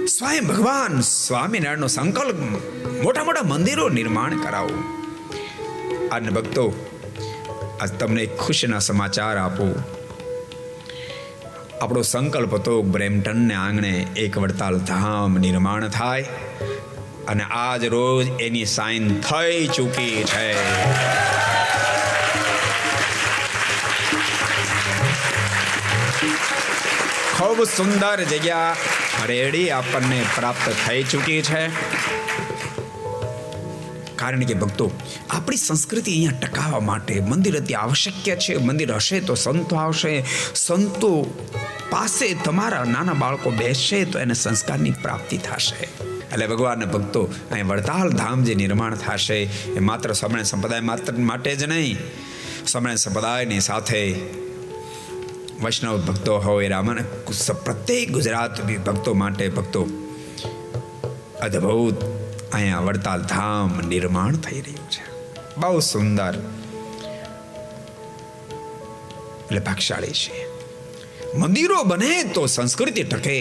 સ્વયં ભગવાન સ્વામિનારાયણનો સંકલ્પ મોટા મોટા મંદિરો નિર્માણ કરાવો. અને ભક્તો, આજ તમને ખુશીના સમાચાર આપું. આપણો સંકલ્પ હતો બ્રેમ્પટનને આંગણે એક વડતાલ ધામ નિર્માણ થાય, અને આજ રોજ એની સાઇન થઈ ચૂકી છે. ખૂબ સુંદર જગ્યા રેડી આપણને પ્રાપ્ત થઈ ચૂકી છે. કારણ કે ભક્તો, આપણી સંસ્કૃતિ અહીંયા ટકાવવા માટે મંદિર અતિ આવશ્યક છે. મંદિર હશે તો સંતો આવશે, સંતો પાસે તમારા નાના બાળકો બેસશે તો એને સંસ્કારની પ્રાપ્તિ થશે. એટલે ભગવાનના ભક્તો, અહીં વડતાલ ધામ જે નિર્માણ થશે એ માત્ર સ્વામિનારાયણ સંપ્રદાય માટે જ નહીં, સ્વામિનારાયણ સંપ્રદાયની સાથે વૈષ્ણવ ભક્તો હોય, રામાના પ્રત્યેક ગુજરાત ભક્તો માટે ભક્તો અદ્ભુત અહીંયા વડતાલ ધામ નિર્માણ થઈ રહ્યું છે. બહુ સુંદર, એટલે ભાગશાળી છે. મંદિરો બને તો સંસ્કૃતિ ટકે.